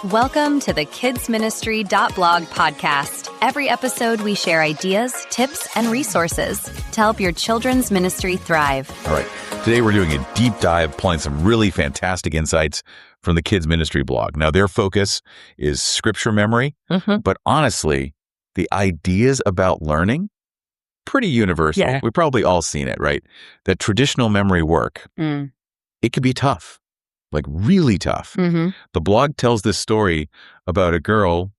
Welcome to the kidsministry.blog podcast. Every episode, we share ideas, tips, and resources to help your children's ministry thrive. All right. Today, we're doing a deep dive, pulling some really fantastic insights from the Kids Ministry blog. Now, their focus is scripture memory, but honestly, the ideas about learning, pretty universal. Yeah. We've probably all seen it, right? That traditional memory work, it could be tough. Like really tough. The blog tells this story about a girl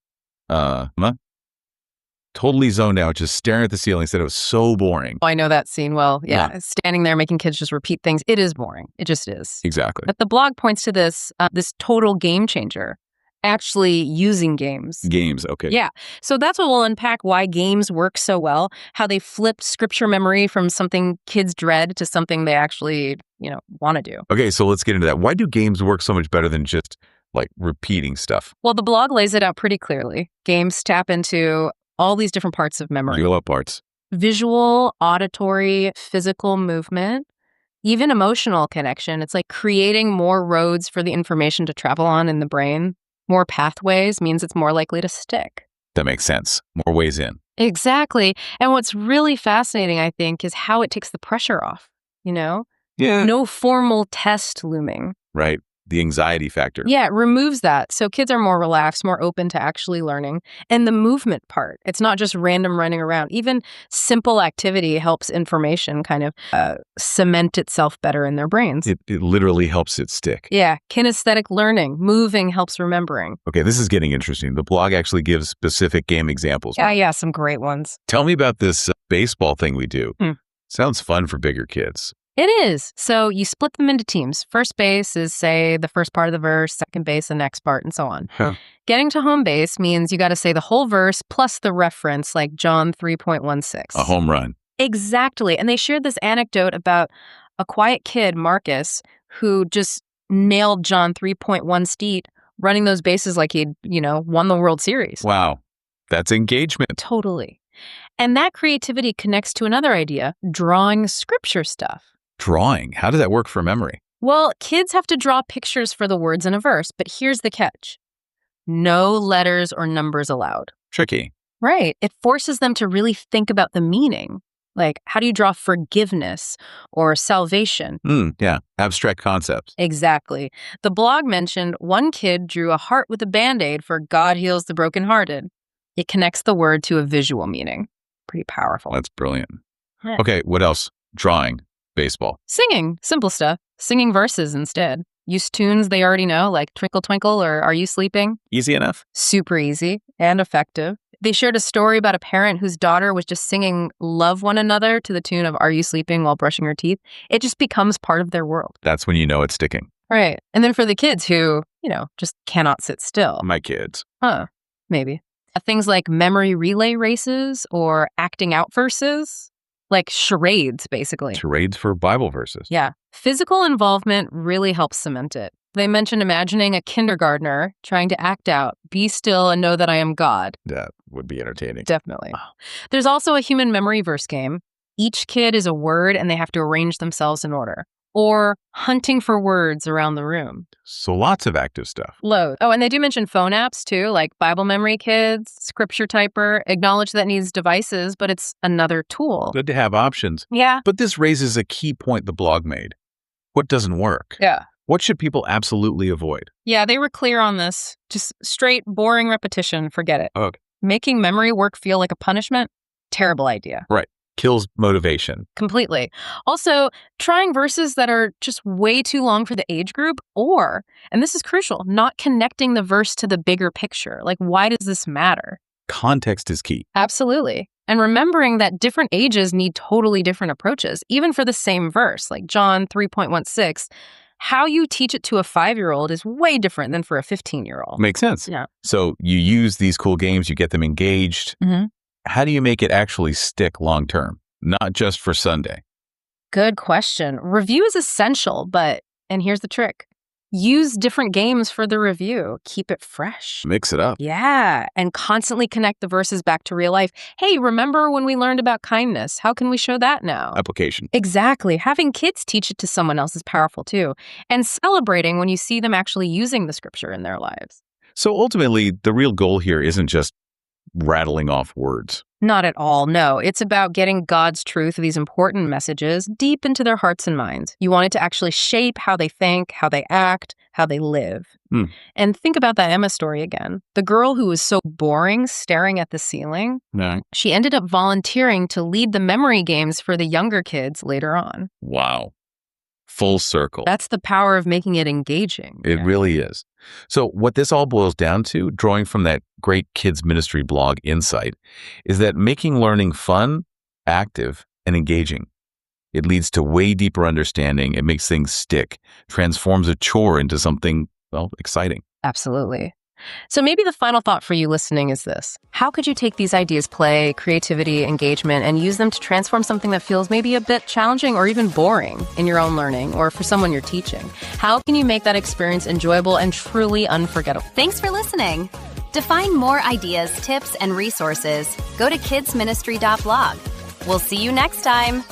totally zoned out, just staring at the ceiling, said it was so boring. I know that scene well. Yeah. Standing there making kids just repeat things. It is boring. It just is. Exactly. But the blog points to this total game changer, actually using games. Games, okay. Yeah. So that's what we'll unpack why games work so well, how they flipped scripture memory from something kids dread to something they actually, want to do. Okay, so let's get into that. Why do games work so much better than just like repeating stuff? Well, the blog lays it out pretty clearly. Games tap into all these different parts of memory. What parts? Visual, auditory, physical movement, even emotional connection. It's like creating more roads for the information to travel on in the brain. More pathways means it's more likely to stick. That makes sense. More ways in. Exactly. And what's really fascinating, I think, is how it takes the pressure off, Yeah. No formal test looming. Right. The anxiety factor. Yeah, it removes that. So kids are more relaxed, more open to actually learning. And the movement part, it's not just random running around. Even simple activity helps information kind of cement itself better in their brains. It literally helps it stick. Yeah, kinesthetic learning, moving helps remembering. Okay, this is getting interesting. The blog actually gives specific game examples. Yeah, some great ones. Tell me about this baseball thing we do. Sounds fun for bigger kids. It is. So you split them into teams. First base is, say, the first part of the verse, second base, the next part, and so on. Getting to home base means you got to say the whole verse plus the reference, like John 3.16. A home run. Exactly. And they shared this anecdote about a quiet kid, Marcus, who just nailed John 3.1 running those bases like he'd, won the World Series. Wow. That's engagement. Totally. And that creativity connects to another idea, drawing scripture stuff. Drawing. How does that work for memory? Well, kids have to draw pictures for the words in a verse, but here's the catch. No letters or numbers allowed. Tricky. Right. It forces them to really think about the meaning. Like, how do you draw forgiveness or salvation? Yeah. Abstract concepts. Exactly. The blog mentioned one kid drew a heart with a Band-Aid for God heals the brokenhearted. It connects the word to a visual meaning. Pretty powerful. That's brilliant. Yeah. Okay, what else? Drawing. Baseball. Singing. Simple stuff. Singing verses instead. Use tunes they already know, like Twinkle Twinkle or Are You Sleeping? Easy enough? Super easy and effective. They shared a story about a parent whose daughter was just singing Love One Another to the tune of Are You Sleeping while brushing her teeth. It just becomes part of their world. That's when you know it's sticking. Right. And then for the kids who, just cannot sit still. My kids. Maybe. Things like memory relay races or acting out verses. Like charades, basically. Charades for Bible verses. Yeah. Physical involvement really helps cement it. They mentioned imagining a kindergartner trying to act out, be still and know that I am God. That would be entertaining. Definitely. There's also a human memory verse game. Each kid is a word and they have to arrange themselves in order. Or hunting for words around the room. So lots of active stuff. Loads. Oh, and they do mention phone apps too, like Bible Memory Kids, Scripture Typer. Acknowledge that needs devices, but it's another tool. Good to have options. Yeah. But this raises a key point the blog made. What doesn't work? Yeah. What should people absolutely avoid? Yeah, they were clear on this. Just straight, boring repetition. Forget it. Okay. Making memory work feel like a punishment? Terrible idea. Right. Kills motivation. Completely. Also, trying verses that are just way too long for the age group, or, and this is crucial, not connecting the verse to the bigger picture. Like, why does this matter? Context is key. Absolutely. And remembering that different ages need totally different approaches, even for the same verse, like John 3.16. How you teach it to a 5-year-old is way different than for a 15-year-old. Makes sense. Yeah. So you use these cool games, you get them engaged. How do you make it actually stick long term, not just for Sunday? Good question. Review is essential, and here's the trick. Use different games for the review. Keep it fresh. Mix it up. Yeah, and constantly connect the verses back to real life. Hey, remember when we learned about kindness? How can we show that now? Application. Exactly. Having kids teach it to someone else is powerful too. And celebrating when you see them actually using the scripture in their lives. So ultimately, the real goal here isn't just rattling off words. Not at all, no. It's about getting God's truth, these important messages, deep into their hearts and minds. You want it to actually shape how they think, how they act, how they live. And think about that Emma story again. The girl who was so boring, staring at the ceiling, she ended up volunteering to lead the memory games for the younger kids later on. Wow. Full circle. That's the power of making it engaging. It really is. So what this all boils down to, drawing from that great kids ministry blog insight, is that making learning fun, active, and engaging. It leads to way deeper understanding. It makes things stick, transforms a chore into something, well, exciting. Absolutely. So maybe the final thought for you listening is this. How could you take these ideas, play, creativity, engagement, and use them to transform something that feels maybe a bit challenging or even boring in your own learning or for someone you're teaching? How can you make that experience enjoyable and truly unforgettable? Thanks for listening. To find more ideas, tips, and resources, go to kidsministry.blog. We'll see you next time.